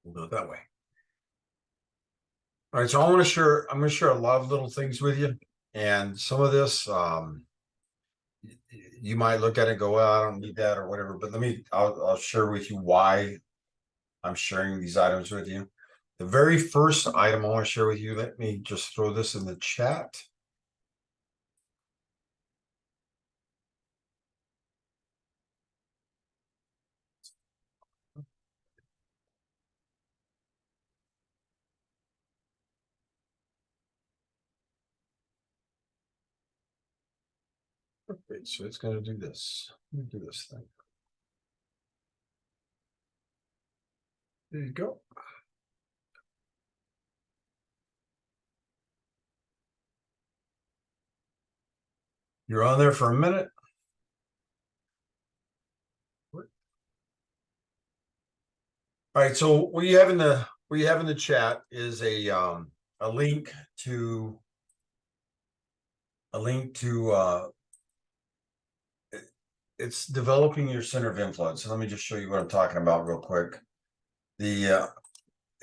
We'll do it that way. All right, so I'm going to share a lot of little things with you, and some of this, you might look at it and go, well, I don't need that or whatever. But I'll share with you why I'm sharing these items with you. The very first item I want to share with you, let me just throw this in the chat. Okay, so it's going to do this. Let me do this thing. There you go. You're on there for a minute. All right, so what you have in the chat is a link to it's developing your center of influence. So let me just show you what I'm talking about real quick. It's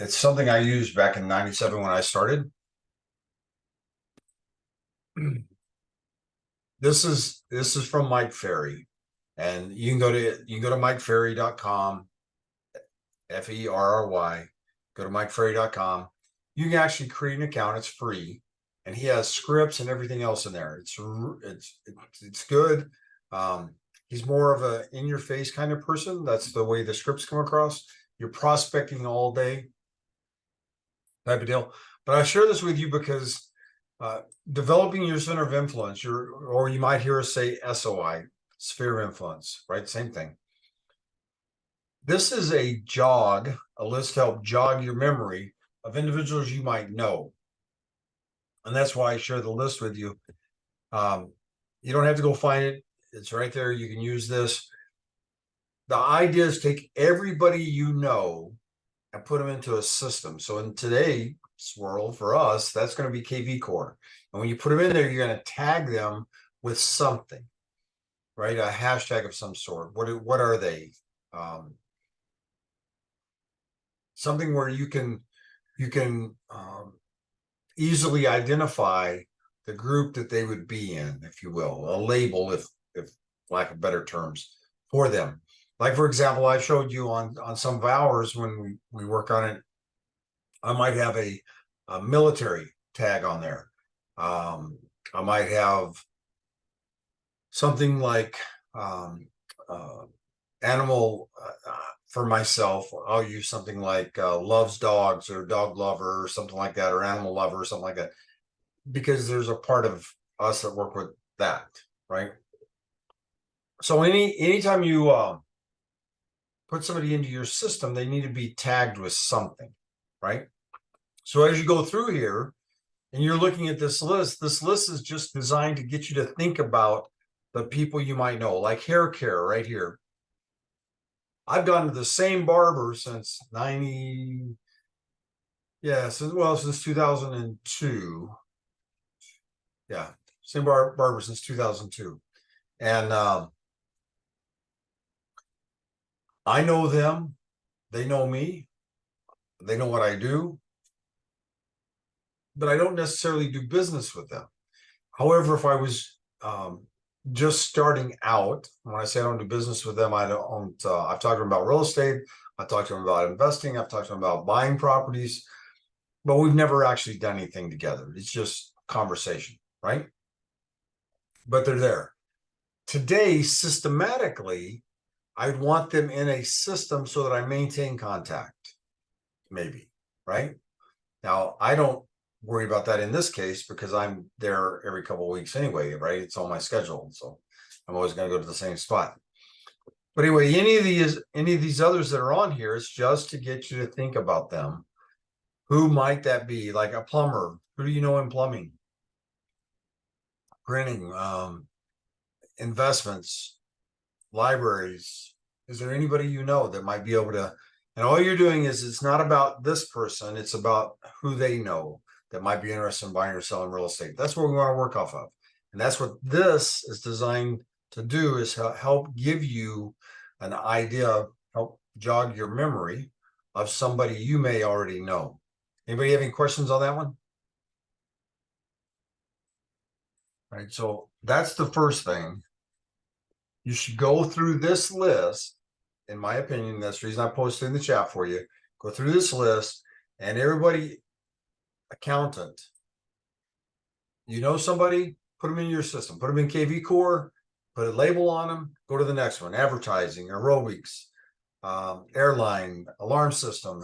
something I used back in '97 when I started. This is from Mike Ferry, and you can go to MikeFerry.com, Ferry. Go to MikeFerry.com. You can actually create an account. It's free, and he has scripts and everything else in there. It's good. He's more of a in-your-face kind of person. That's the way the scripts come across. You're prospecting all day, type of deal. But I share this with you because developing your center of influence, or you might hear us say SOI, sphere of influence, right? Same thing. This is a list to help jog your memory of individuals you might know. And that's why I share the list with you. You don't have to go find it. It's right there. You can use this. The idea is take everybody you know and put them into a system. So in today's world, for us, that's going to be KV Core. And when you put them in there, you're going to tag them with something, right? A hashtag of some sort. What are they? Something where you can easily identify the group that they would be in, if you will, a label, if lack of better terms, for them. Like, for example, I showed you on some of ours when we work on it, I might have a military tag on there. I might have something like animal for myself. I'll use something like loves dogs or dog lover or something like that, or animal lover or something like that, because there's a part of us that work with that, right? So anytime you put somebody into your system, they need to be tagged with something, right? So as you go through here and you're looking at this list is just designed to get you to think about the people you might know, like hair care right here. I've gone to the same barber since 2002. Yeah, same barber since 2002. And I know them, they know me, they know what I do, but I don't necessarily do business with them. However, if I was just starting out, when I say I don't do business with them, I've talked to them about real estate, I've talked to them about investing, I've talked to them about buying properties, but we've never actually done anything together. It's just conversation, right? But they're there. Today, systematically, I'd want them in a system so that I maintain contact, maybe, right? Now, I don't worry about that in this case because I'm there every couple of weeks anyway, right? It's on my schedule, so I'm always going to go to the same spot. But anyway, any of these others that are on here, it's just to get you to think about them. Who might that be? Like a plumber. Who do you know in plumbing? Printing, investments, libraries. Is there anybody you know that might be able to? And all you're doing is, it's not about this person, it's about who they know that might be interested in buying or selling real estate. That's what we want to work off of. And that's what this is designed to do, is help give you an idea, help jog your memory of somebody you may already know. Anybody have any questions on that one? Right, so that's the first thing. You should go through this list. In my opinion, that's the reason I posted in the chat for you. Go through this list, and everybody, accountant, you know somebody, put them in your system, put them in KV Core, put a label on them, go to the next one, advertising, aerobics, airline, alarm system.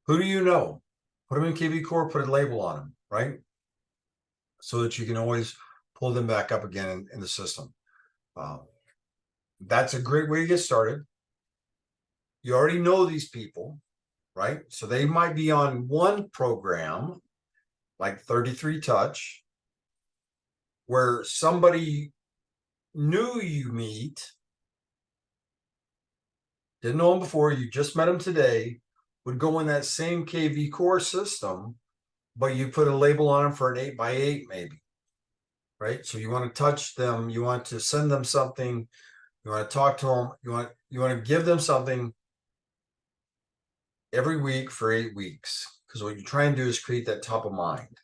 Who do you know? Put them in KV Core, put a label on them, right? So that you can always pull them back up again in the system. That's a great way to get started. You already know these people, right? So they might be on one program, like 33 Touch, where somebody new you meet, didn't know them before, you just met them today, would go in that same KV Core system, but you put a label on them for an 8x8 maybe, right? So you want to touch them, you want to send them something, you want to talk to them, you want to give them something every week for 8 weeks. Because what you try and do is create that top of mind.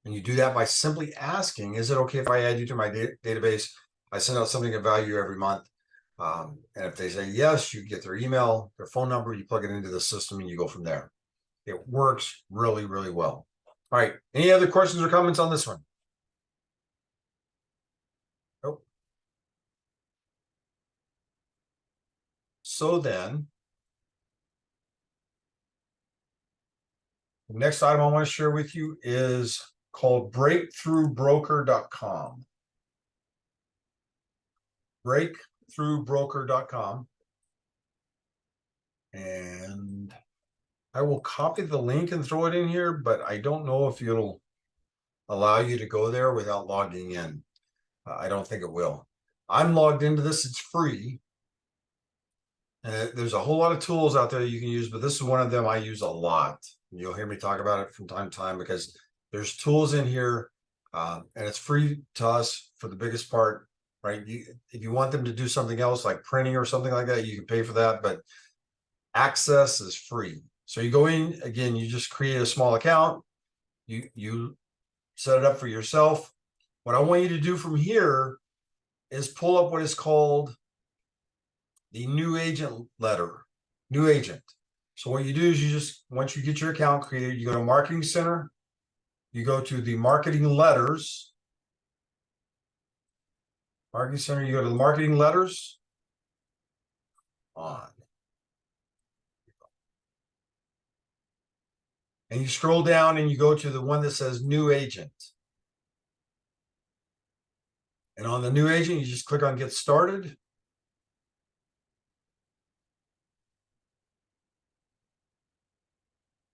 And you do that by simply asking, is it okay if I add you to my database? I send out something of value every month. And if they say yes, you get their email, their phone number, you plug it into the system, and you go from there. It works really, really well. All right. Any other questions or comments on this one? Nope. So then, the next item I want to share with you is called breakthroughbroker.com. Breakthroughbroker.com. And I will copy the link and throw it in here, but I don't know if it'll allow you to go there without logging in. I don't think it will. I'm logged into this. It's free. And there's a whole lot of tools out there you can use, but this is one of them I use a lot. You'll hear me talk about it from time to time because there's tools in here, and it's free to us for the biggest part, right? If you want them to do something else like printing or something like that, you can pay for that, but access is free. So you go in, again, you just create a small account, you set it up for yourself. What I want you to do from here is pull up what is called the new agent letter, new agent. So what you do is you just, once you get your account created, you go to Marketing Center, you go to the marketing letters, Marketing Center, you go to the marketing letters on. And you scroll down and you go to the one that says new agent. And on the new agent, you just click on get started.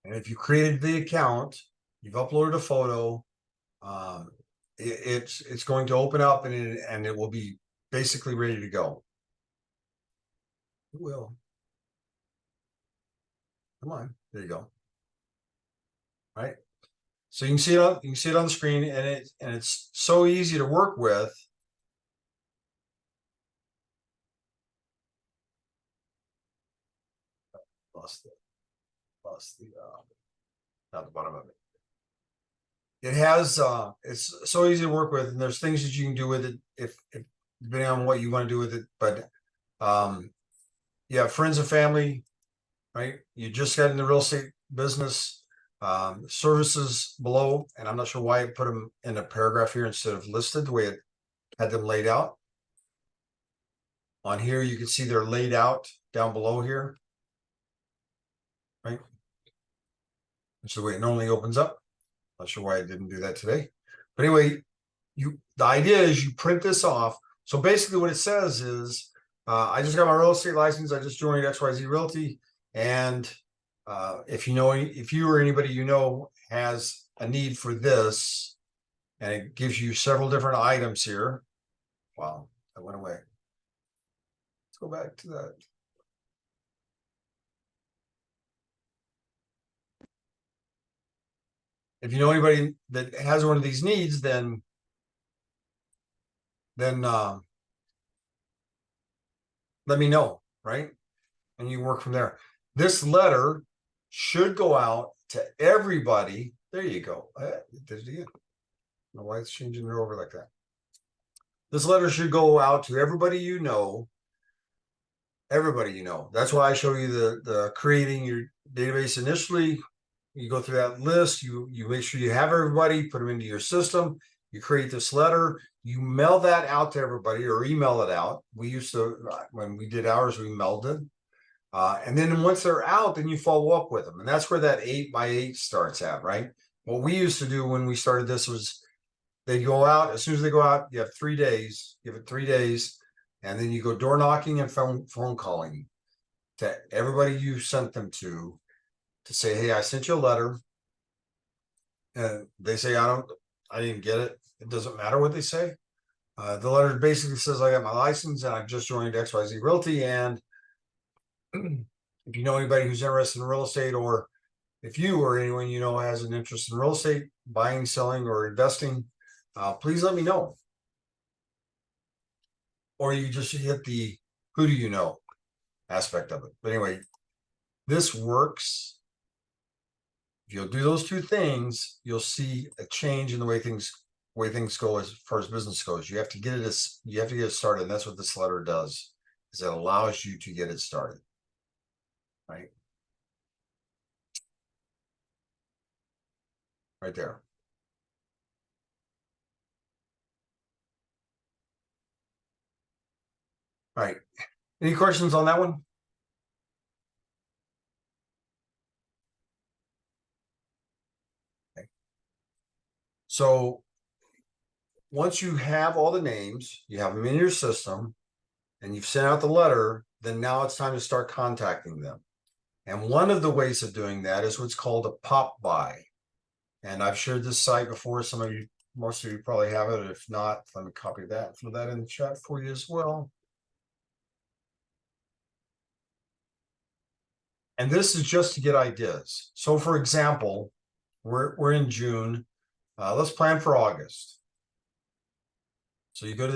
And if you created the account, you've uploaded a photo, it's going to open up and it will be basically ready to go. It will. Come on, there you go. All right. So you can see it on the screen, and it's so easy to work with. Lost the at the bottom of it. It has it's so easy to work with, and there's things that you can do with it if depending on what you want to do with it. But yeah, friends and family, right? You just got in the real estate business, services below, and I'm not sure why it put them in a paragraph here instead of listed the way it had them laid out. On here, you can see they're laid out down below here, right? That's the way it normally opens up. Not sure why I didn't do that today. But anyway, the idea is you print this off. So basically what it says is, I just got my real estate license. I just joined XYZ Realty. And if you or anybody you know has a need for this, and it gives you several different items here. Wow, that went away. Let's go back to that. If you know anybody that has one of these needs, then let me know, right? And you work from there. This letter should go out to everybody. There you go. Did it again. I don't know why it's changing it over like that. This letter should go out to everybody you know. Everybody you know. That's why I show you the creating your database initially. You go through that list. You make sure you have everybody. Put them into your system. You create this letter. You mail that out to everybody or email it out. We used to, when we did ours, we mailed it. And then once they're out, then you follow up with them. And that's where that 8x8 starts at, right? What we used to do when we started this was they go out. As soon as they go out, you have 3 days. Give it 3 days. And then you go door knocking and phone calling to everybody you sent them to say, hey, I sent you a letter. And they say, I didn't get it. It doesn't matter what they say. The letter basically says, I got my license and I've just joined XYZ Realty. And if you know anybody who's interested in real estate, or if you or anyone you know has an interest in real estate, buying, selling, or investing, please let me know. Or you just hit the who do you know aspect of it. But anyway, this works. If you'll do those two things, you'll see a change in the way things go as far as business goes. You have to get it started. And that's what this letter does, is it allows you to get it started. Right? Right there. All right. Any questions on that one? Okay. So once you have all the names, you have them in your system, and you've sent out the letter, then now it's time to start contacting them. And one of the ways of doing that is what's called a pop buy. And I've shared this site before. Most of you probably have it. If not, let me copy that, throw that in the chat for you as well. And this is just to get ideas. So for example, we're in June. Let's plan for August. So you go to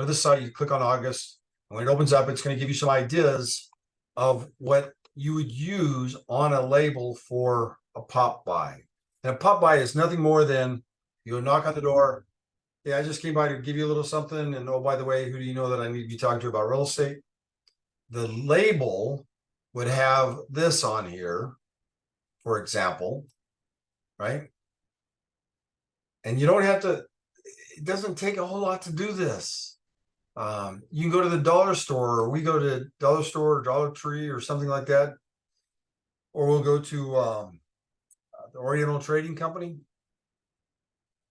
the site, you click on August, and when it opens up, it's going to give you some ideas of what you would use on a label for a pop buy. And a pop buy is nothing more than you knock on the door. Yeah, I just came by to give you a little something. And oh, by the way, who do you know that I need to be talking to about real estate? The label would have this on here, for example, right? And you don't have to, it doesn't take a whole lot to do this. You can go to the dollar store, or we go to dollar store or Dollar Tree or something like that. Or we'll go to the Oriental Trading Company,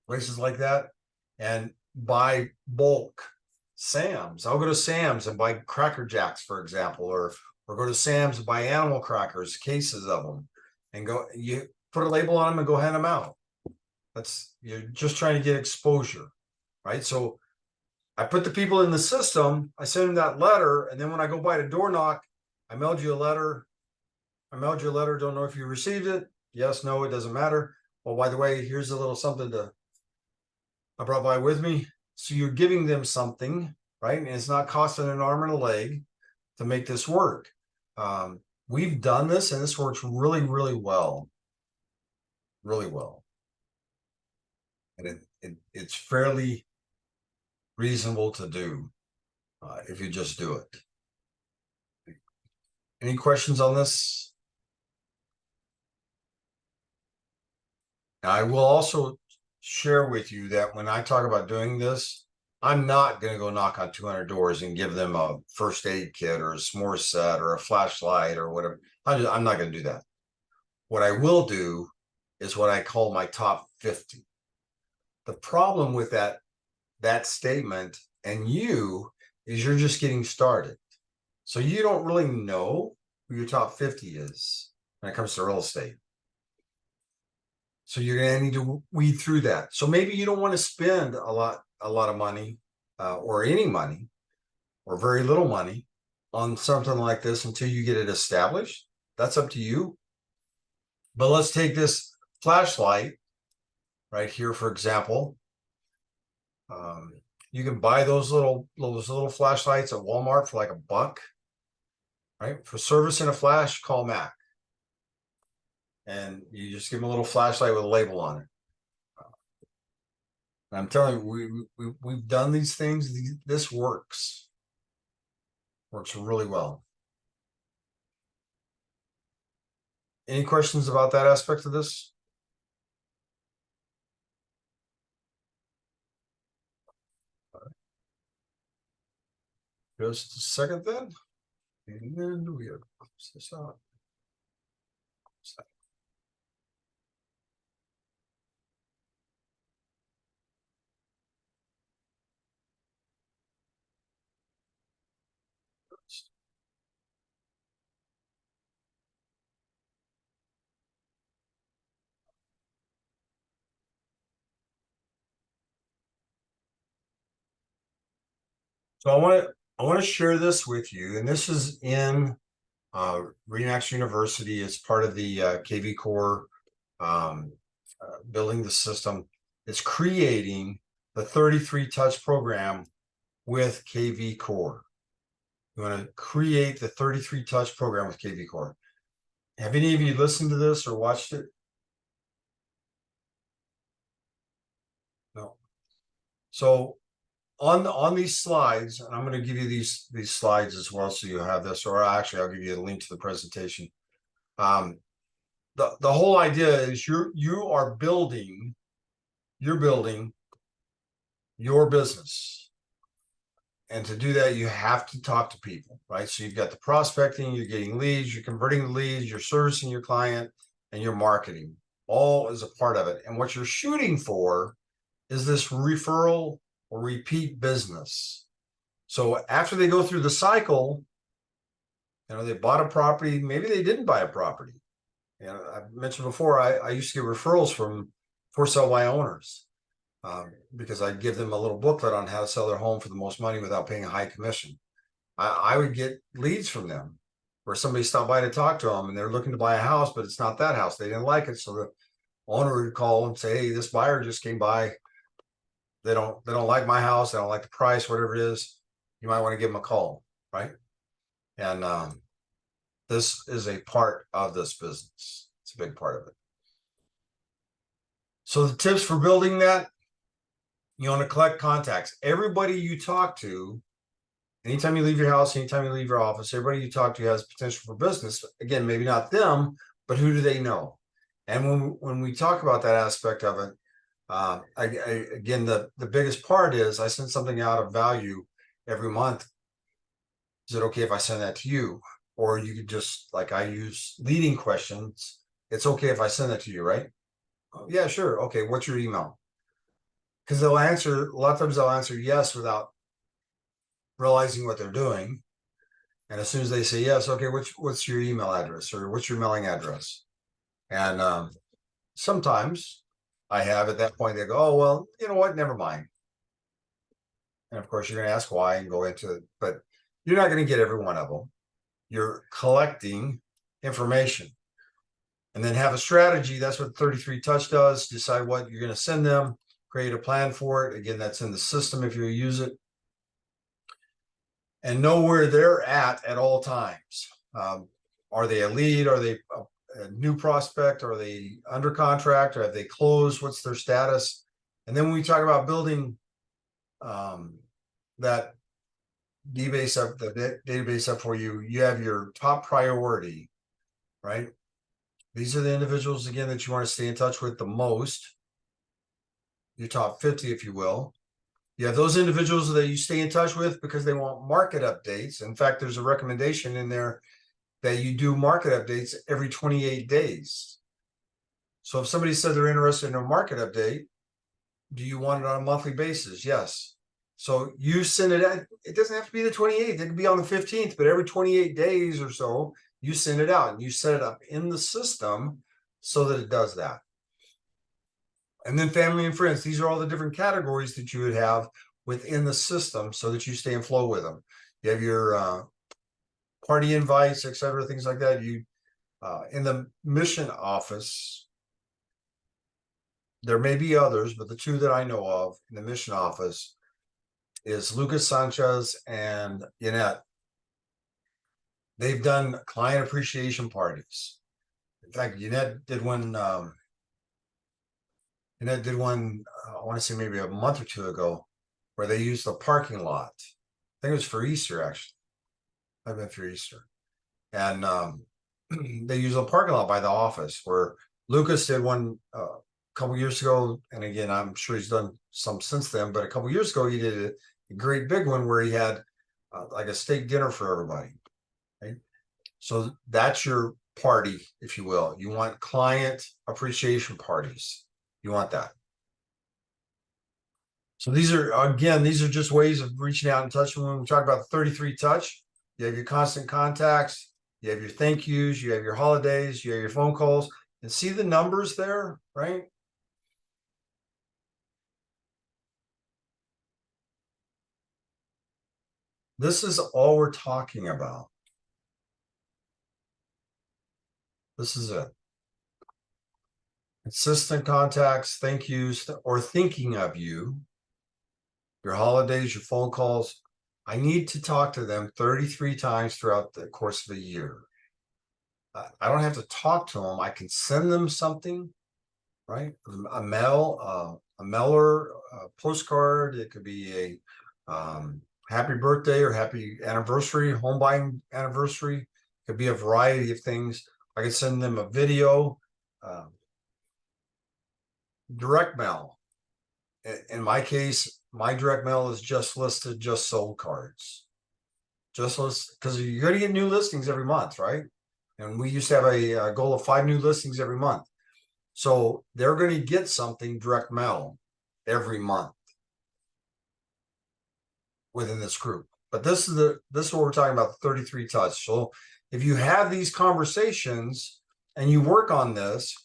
places like that, and buy bulk Sam's. I'll go to Sam's and buy Cracker Jacks, for example, or go to Sam's and buy animal crackers, cases of them, and you put a label on them and go hand them out. You're just trying to get exposure, right? So I put the people in the system, I send them that letter, and then when I go by the door knock, I mailed you a letter. Don't know if you received it. Yes, no, it doesn't matter. Well, by the way, here's a little something I brought by with me. So you're giving them something, right? And it's not costing an arm and a leg to make this work. We've done this, and this works really, really well. Really well. And it's fairly reasonable to do if you just do it. Any questions on this? Now, I will also share with you that when I talk about doing this, I'm not going to go knock on 200 doors and give them a first aid kit or a s'more set or a flashlight or whatever. I'm not going to do that. What I will do is what I call my top 50. The problem with that statement and is you're just getting started. So you don't really know who your top 50 is when it comes to real estate. So you're going to need to weed through that. So maybe you don't want to spend a lot of money or any money or very little money on something like this until you get it established. That's up to you. But let's take this flashlight right here, for example. You can buy those little flashlights at Walmart for like $1. right? For service and a flash, call Mac. And you just give them a little flashlight with a label on it. I'm telling you, we've done these things. This works really well. Any questions about that aspect of this? Just a second then. And we have close this out. So I want to share this with you, and this is in Remax University. It's part of the KV Core building the system. It's creating the 33 touch program with KV Core. You want to create the 33 touch program with KV Core. Have any of you listened to this or watched it? No. So on these slides, and I'm going to give you these slides as well, so you have this, or actually I'll give you a link to the presentation. The whole idea is you're building your business, and to do that you have to talk to people, right? So you've got the prospecting, you're getting leads, you're converting the leads, you're servicing your client, and you're marketing. All is a part of it. And what you're shooting for is this referral or repeat business. So after they go through the cycle, they bought a property, maybe they didn't buy a property. I mentioned before, I used to get referrals from for sale by owners because I'd give them a little booklet on how to sell their home for the most money without paying a high commission. I would get leads from them where somebody stopped by to talk to them and they're looking to buy a house, but it's not that house. They didn't like it. So the owner would call and say, hey, this buyer just came by. They don't like my house. They don't like the price, whatever it is. You might want to give them a call, right? And this is a part of this business. It's a big part of it. So the tips for building that, you want to collect contacts. Everybody you talk to, anytime you leave your house, anytime you leave your office, everybody you talk to has potential for business. Again, maybe not them, but who do they know? And when we talk about that aspect of it, again, the biggest part is I send something out of value every month. Is it okay if I send that to you? Or you could just, like I use leading questions. It's okay if I send that to you, right? Oh, yeah, sure. Okay, what's your email? Because a lot of times they'll answer yes without realizing what they're doing. And as soon as they say yes, okay, what's your email address or what's your mailing address? And sometimes I have at that point, they go, oh, well, you know what? Never mind. And of course, you're going to ask why and go into it, but you're not going to get every one of them. You're collecting information and then have a strategy. That's what 33 Touch does. Decide what you're going to send them, create a plan for it. Again, that's in the system if you use it. And know where they're at all times. Are they a lead? Are they a new prospect? Are they under contract? Or have they closed? What's their status? And then when we talk about building that database up for you, you have your top priority, right? These are the individuals, again, that you want to stay in touch with the most, your top 50, if you will. You have those individuals that you stay in touch with because they want market updates. In fact, there's a recommendation in there that you do market updates every 28 days. So if somebody said they're interested in a market update, do you want it on a monthly basis? Yes. So you send it out. It doesn't have to be the 28th. It can be on the 15th, but every 28 days or so, you send it out and you set it up in the system so that it does that. And then family and friends. These are all the different categories that you would have within the system so that you stay in flow with them. You have your party invites, etc., things like that. You in the mission office, there may be others, but the two that I know of in the mission office is Lucas Sanchez and Yannette. They've done client appreciation parties. In fact, Jeanette did one. I want to say maybe a month or two ago, where they used the parking lot. I think it was for Easter, actually. I've been for Easter, and they used a parking lot by the office. Where Lucas did one a couple years ago, and again, I'm sure he's done some since then. But a couple years ago, he did a great big one where he had like a steak dinner for everybody. Right? So that's your party, if you will. You want client appreciation parties. You want that. So these are just ways of reaching out and touching. When we talk about 33 touch, you have your constant contacts, you have your thank yous, you have your holidays, you have your phone calls, and see the numbers there, right? This is all we're talking about. This is it. Consistent contacts, thank yous, or thinking of you, your holidays, your phone calls. I need to talk to them 33 times throughout the course of a year. I don't have to talk to them. I can send them something, right? A mailer, a postcard. It could be a happy birthday or happy anniversary, home buying anniversary. It could be a variety of things. I could send them a video, direct mail. In my case, my direct mail is just listed, just sold cards. Just list, because you're going to get new listings every month, right? And we used to have a goal of 5 new listings every month. So they're going to get something direct mail every month within this group. But this is what we're talking about, 33 touch. So if you have these conversations and you work on this,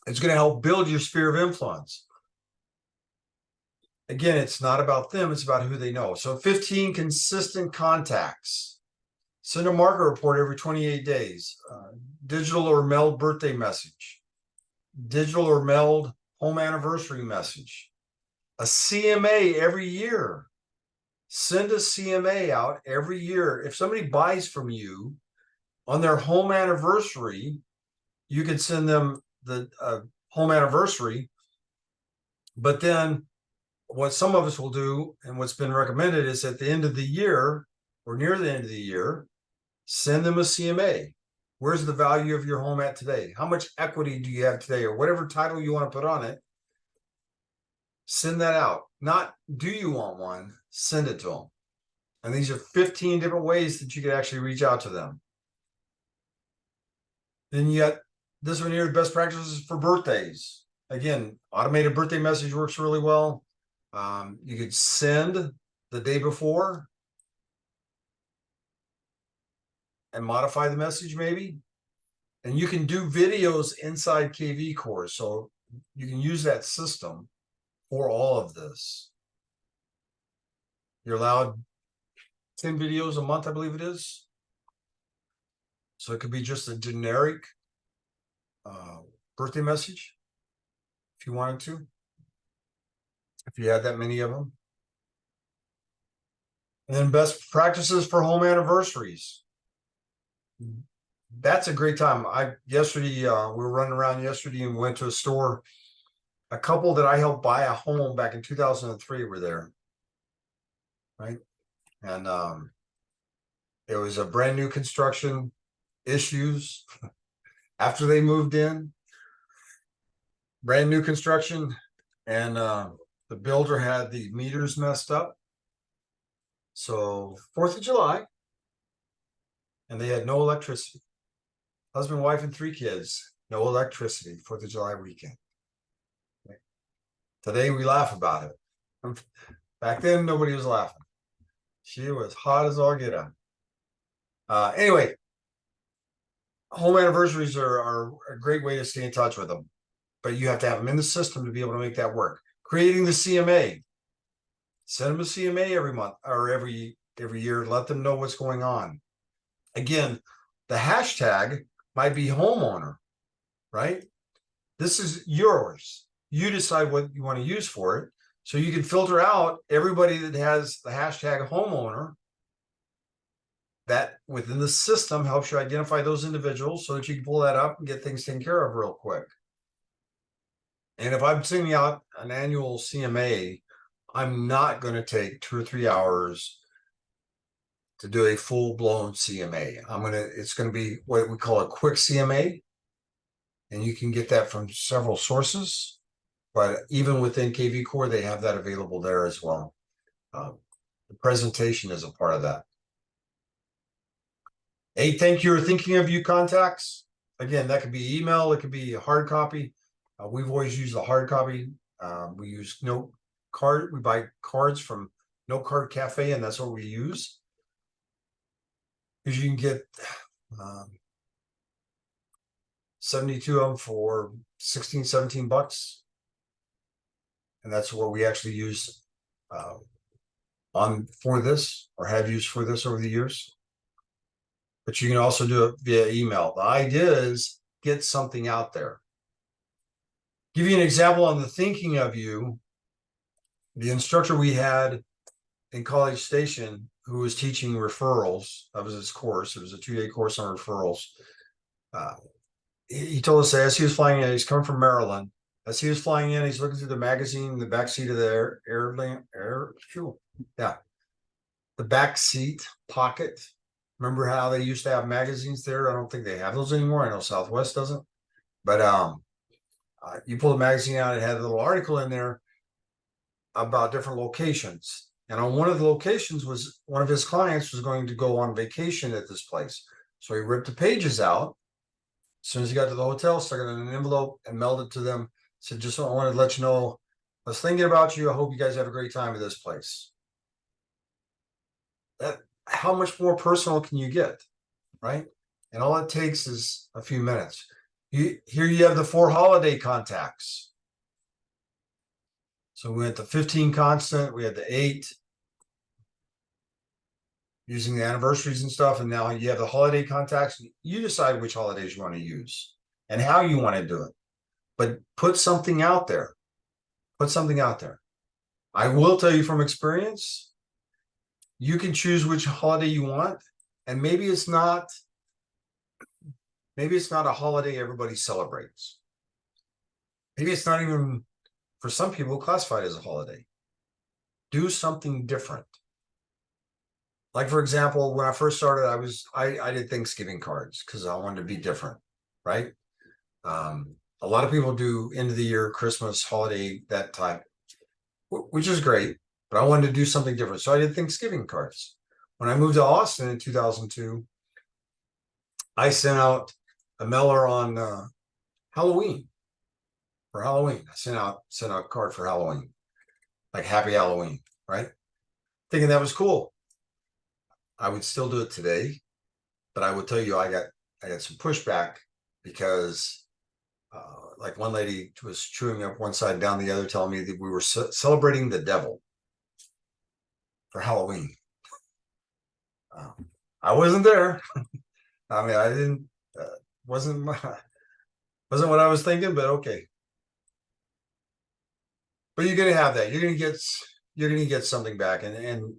it's going to help build your sphere of influence. Again, it's not about them, it's about who they know. So 15 consistent contacts. Send a market report every 28 days. Digital or mailed birthday message. Digital or mailed home anniversary message. A CMA every year. Send a CMA out every year. If somebody buys from you on their home anniversary, you can send them the home anniversary. But then what some of us will do, and what's been recommended, is at the end of the year or near the end of the year, send them a CMA. Where's the value of your home at today? How much equity do you have today, or whatever title you want to put on it? Send that out. Not do you want one, send it to them. And these are 15 different ways that you can actually reach out to them. Then you got this one here, best practices for birthdays. Again, automated birthday message works really well. You could send the day before and modify the message maybe. And you can do videos inside KV Course. So you can use that system for all of this. You're allowed 10 videos a month, I believe it is. So it could be just a generic birthday message if you wanted to, if you had that many of them. And then best practices for home anniversaries. That's a great time. Yesterday we were running around yesterday and went to a store. A couple that I helped buy a home back in 2003 were there, right? And it was a brand new construction, issues after they moved in, brand new construction, and the builder had the meters messed up. So 4th of July, and they had no electricity. Husband, wife, and 3 kids, no electricity, 4th of July weekend. Okay. Today we laugh about it. Back then, nobody was laughing. She was hot as all get out. Anyway, home anniversaries are a great way to stay in touch with them, but you have to have them in the system to be able to make that work. Creating the CMA. Send them a CMA every month or every year. Let them know what's going on. Again, the hashtag might be homeowner, right? This is yours. You decide what you want to use for it. So you can filter out everybody that has the hashtag homeowner. That within the system helps you identify those individuals so that you can pull that up and get things taken care of real quick. And if I'm sending out an annual CMA, I'm not going to take 2 or 3 hours to do a full-blown CMA. It's going to be what we call a quick CMA. And you can get that from several sources, but even within KV Core, they have that available there as well. The presentation is a part of that. Hey, thank you or thinking of you contacts. Again, that could be email, it could be a hard copy. We've always used the hard copy. We use note card. We buy cards from Note Card Cafe, and that's what we use. Because you can get 72 of them for 16, 17 bucks. And that's what we actually use for this, or have used for this over the years. But you can also do it via email. The idea is get something out there. Give you an example on the thinking of you. The instructor we had in College Station who was teaching referrals, that was his course. It was a 2-day course on referrals. He told us that as he was flying in, he's coming from Maryland. As he was flying in, he's looking through the magazine in the back seat of the the back seat pocket. Remember how they used to have magazines there? I don't think they have those anymore. I know Southwest doesn't. But you pull the magazine out, it had a little article in there about different locations. And on one of the locations was one of his clients was going to go on vacation at this place. So he ripped the pages out. As soon as he got to the hotel, stuck it in an envelope and mailed it to them. Said, just I wanted to let you know, I was thinking about you. I hope you guys have a great time at this place. How much more personal can you get, right? And all it takes is a few minutes. Here you have the 4 holiday contacts. So we had the 15 constant, we had the 8, using the anniversaries and stuff, and now you have the holiday contacts. You decide which holidays you want to use and how you want to do it. But put something out there. Put something out there. I will tell you from experience, you can choose which holiday you want, and maybe it's not a holiday everybody celebrates. Maybe it's not even, for some people, classified as a holiday. Do something different. Like, for example, when I first started, I did Thanksgiving cards because I wanted to be different, right? A lot of people do end of the year, Christmas, holiday, that type, which is great, but I wanted to do something different. So I did Thanksgiving cards. When I moved to Austin in 2002, I sent out a mailer on Halloween. For Halloween, I sent out a card for Halloween, like Happy Halloween, right? Thinking that was cool. I would still do it today, but I would tell you I got some pushback because like one lady was chewing up one side down the other, telling me that we were celebrating the devil for Halloween. I wasn't there. I mean, I didn't, wasn't what I was thinking, but okay. But you're gonna have that. You're gonna get something back, and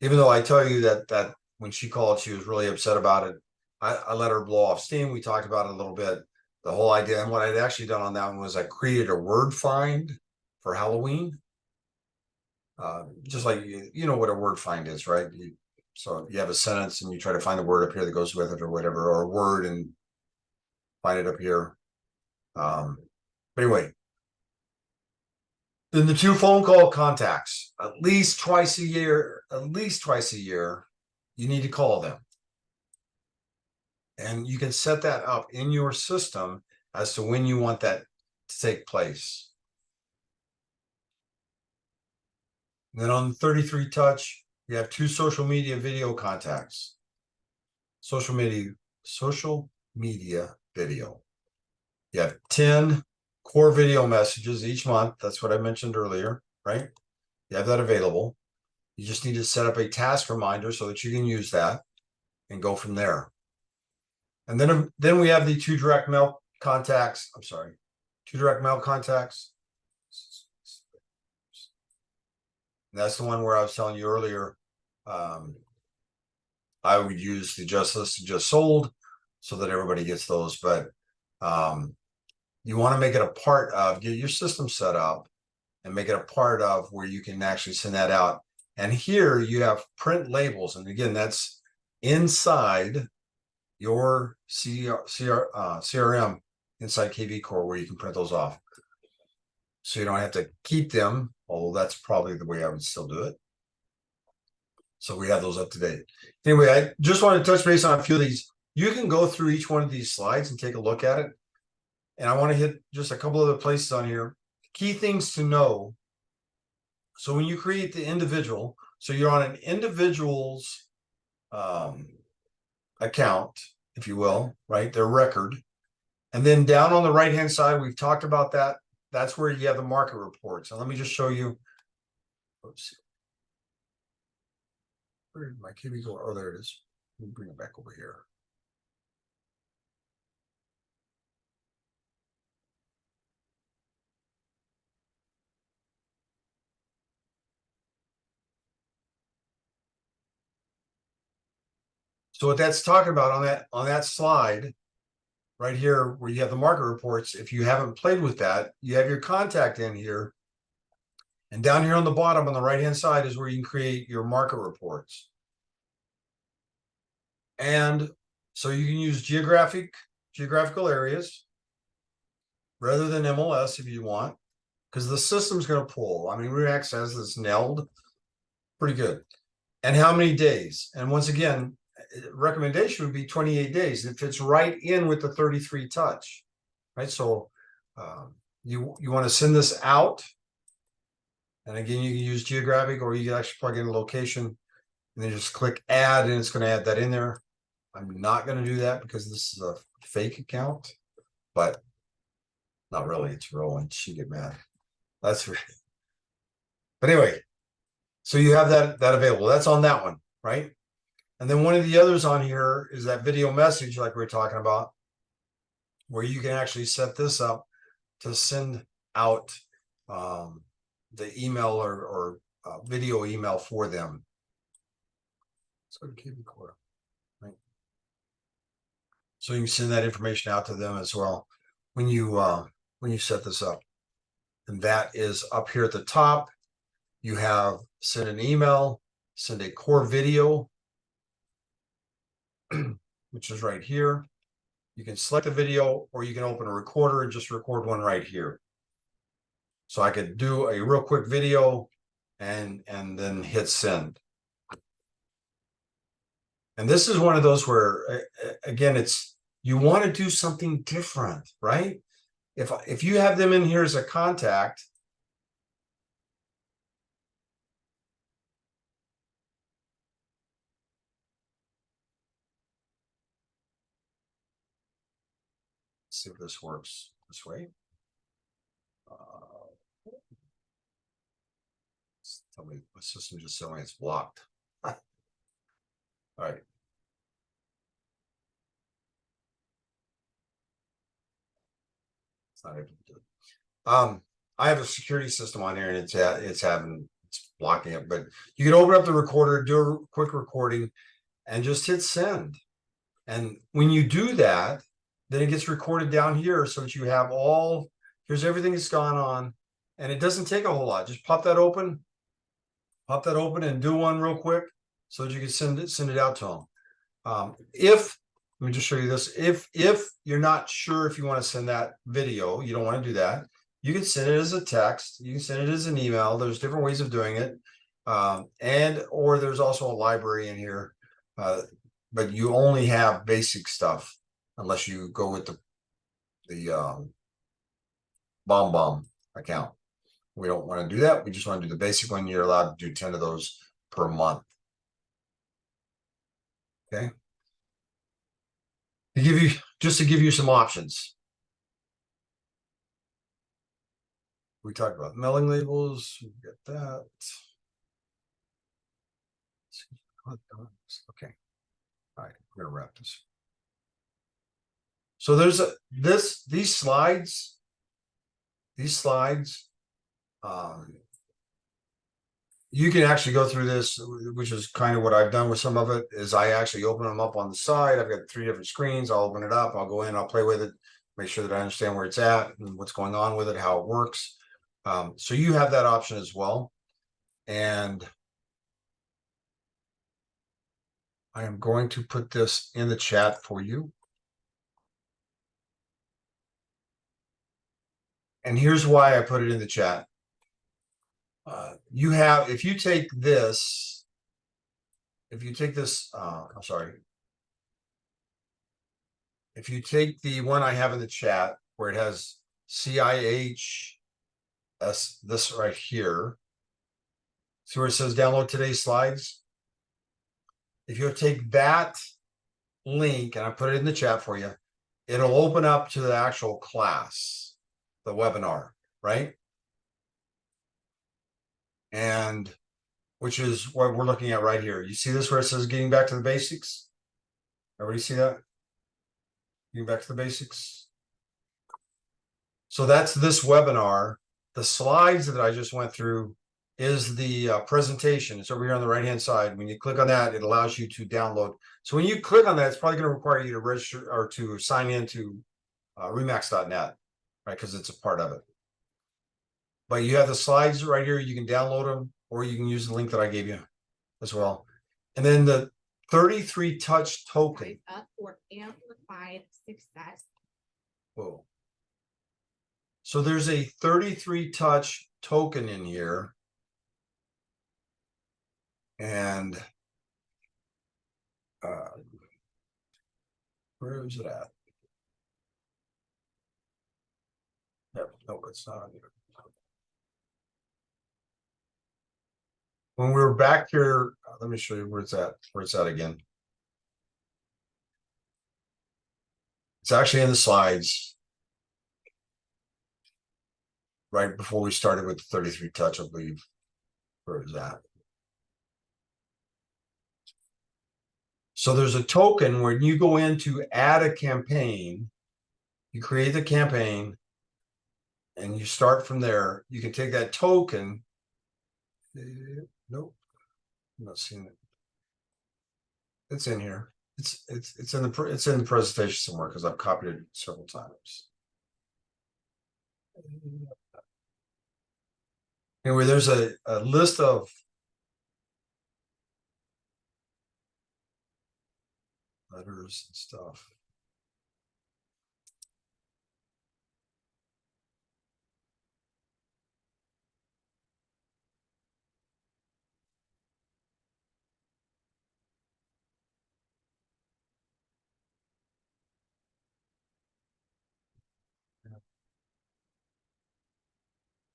even though I tell you that when she called, she was really upset about it. I let her blow off steam. We talked about it a little bit. The whole idea, and what I'd actually done on that one was I created a word find for Halloween. Just like you know what a word find is, right? So you have a sentence and you try to find the word up here that goes with it or whatever, or a word and find it up here. But anyway, then the 2 phone call contacts, at least twice a year, you need to call them. And you can set that up in your system as to when you want that to take place. And then on 33 touch, you have 2 social media video contacts. Social media video. You have 10 core video messages each month. That's what I mentioned earlier, right? You have that available. You just need to set up a task reminder so that you can use that and go from there. And then we have the 2 direct mail contacts. 2 direct mail contacts. And that's the one where I was telling you earlier. I would use the just listed, just sold, so that everybody gets those. But you want to make it a part of, get your system set up and make it a part of where you can actually send that out. And here you have print labels. And again, that's inside your CRM inside KV Core, where you can print those off. So you don't have to keep them, although that's probably the way I would still do it. So we have those up to date. Anyway, I just want to touch base on a few of these. You can go through each one of these slides and take a look at it. And I want to hit just a couple of the places on here. Key things to know. So when you create the individual, so you're on an individual's account, if you will, right? Their record. And then down on the right-hand side, we've talked about that. That's where you have the market reports. And let me just show you. Oops. Where did my KB go? Oh, there it is. Let me bring it back over here. So what that's talking about on that slide right here, where you have the market reports, if you haven't played with that, you have your contact in here. And down here on the bottom on the right-hand side is where you can create your market reports. And so you can use geographical areas rather than MLS if you want, because the system's going to pull. I mean, React has this nailed pretty good. And how many days? And once again, recommendation would be 28 days. It fits right in with the 33 touch, right? So you want to send this out. And again, you can use geographic, or you can actually plug in a location and then just click add, and it's going to add that in there. I'm not going to do that because this is a fake account, but not really. It's real, and she get mad. That's right. But anyway, so you have that available. That's on that one, right? And then one of the others on here is that video message, like we were talking about, where you can actually set this up to send out the email or video email for them. Let's go to KB Core, right? So you can send that information out to them as well when you set this up. And that is up here at the top. You have send an email, send a core video, which is right here. You can select a video, or you can open a recorder and just record one right here. So I could do a real quick video and then hit send. And this is one of those where, again, it's, you want to do something different, right? If you have them in here as a contact, let's see if this works this way. Tell me, my system just telling me it's blocked. All right. It's not able to do it. I have a security system on here, and it's blocking it. But you can open up the recorder, do a quick recording, and just hit send. And when you do that, then it gets recorded down here, so that you have here's everything that's gone on, and it doesn't take a whole lot. Just pop that open, and do one real quick, so that you can send it out to them. Let me just show you this. If you're not sure if you want to send that video, you don't want to do that, you can send it as a text, you can send it as an email. There's different ways of doing it. Or there's also a library in here, but you only have basic stuff unless you go with the BombBomb account. We don't want to do that. We just want to do the basic one. You're allowed to do 10 of those per month. Okay. To give you some options. We talked about mailing labels. We get that. Okay. All right, we're gonna wrap this. So there's these slides. you can actually go through this, which is kind of what I've done with some of it, is I actually open them up on the side. I've got 3 different screens. I'll open it up. I'll go in, I'll play with it, make sure that I understand where it's at and what's going on with it, how it works. So you have that option as well. And I am going to put this in the chat for you. And here's why I put it in the chat. You have, if you take this, I'm sorry. If you take the one I have in the chat where it has CIH, this right here, see where it says download today's slides? If you take that link, and I put it in the chat for you, it'll open up to the actual class, the webinar, right? And which is what we're looking at right here. You see this where it says getting back to the basics? Everybody see that? Getting back to the basics. So that's this webinar. The slides that I just went through is the presentation. It's over here on the right-hand side. When you click on that, it allows you to download. So when you click on that, it's probably going to require you to register or to sign into remax.net, right? Because it's a part of it. But you have the slides right here. You can download them, or you can use the link that I gave you as well. And then the 33 touch token. Up for amplified success. Whoa. So there's a 33 touch token in here. And where is it at? Yep, no, it's not on here. When we were back here, let me show you where it's at again. It's actually in the slides right before we started with the 33 touch, I believe. Where is that? So there's a token where you go in to add a campaign, you create the campaign, and you start from there. You can take that token. Nope, I'm not seeing it. It's in here. It's in the presentation somewhere because I've copied it several times. Anyway, there's a list of letters and stuff.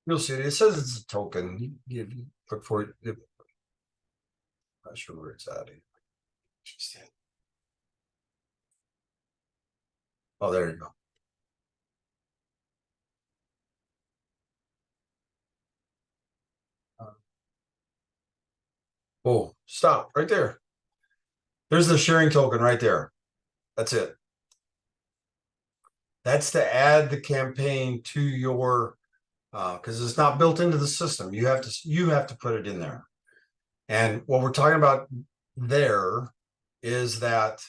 You'll see it. It says it's a token. You look for it. Not sure where it's at. Oh, there you go. Oh, stop right there. There's the sharing token right there. That's it. That's to add the campaign to your because it's not built into the system. You have to put it in there. And what we're talking about there is that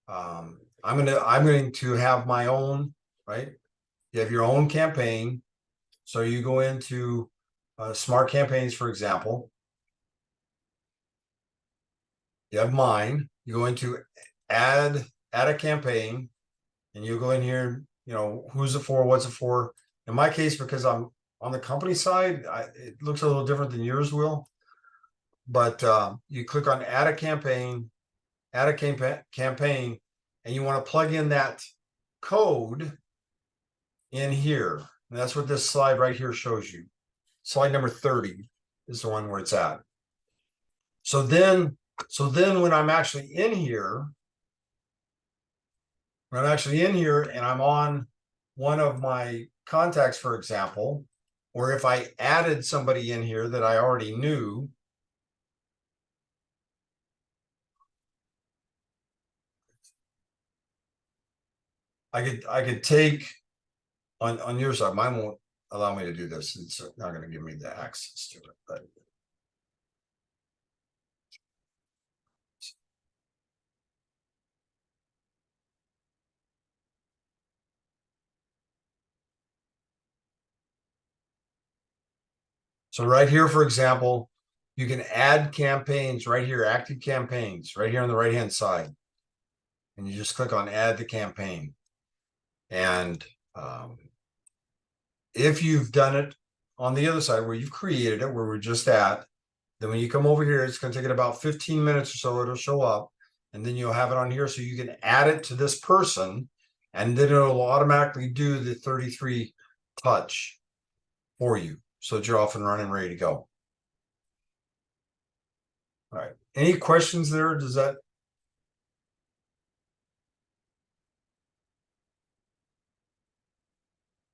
I'm going to have my own, right? You have your own campaign. So you go into smart campaigns, for example. You have mine. You go into add a campaign, and you go in here, you know, who's it for, what's it for. In my case, because I'm on the company side, it looks a little different than yours will. But you click on add a campaign, campaign, and you want to plug in that code in here. And that's what this slide right here shows you. Slide number 30 is the one where it's at. So then when I'm actually in here, and I'm on one of my contacts, for example, or if I added somebody in here that I already knew, I could take on your side. Mine won't allow me to do this. It's not going to give me the access to it, but So right here, for example, you can add campaigns right here, active campaigns, right here on the right-hand side. And you just click on add the campaign. And if you've done it on the other side where you've created it, where we're just at, then when you come over here, it's going to take it about 15 minutes or so. It'll show up. And then you'll have it on here so you can add it to this person. And then it'll automatically do the 33 touch for you. So that you're off and running, ready to go. All right. Any questions there? Does that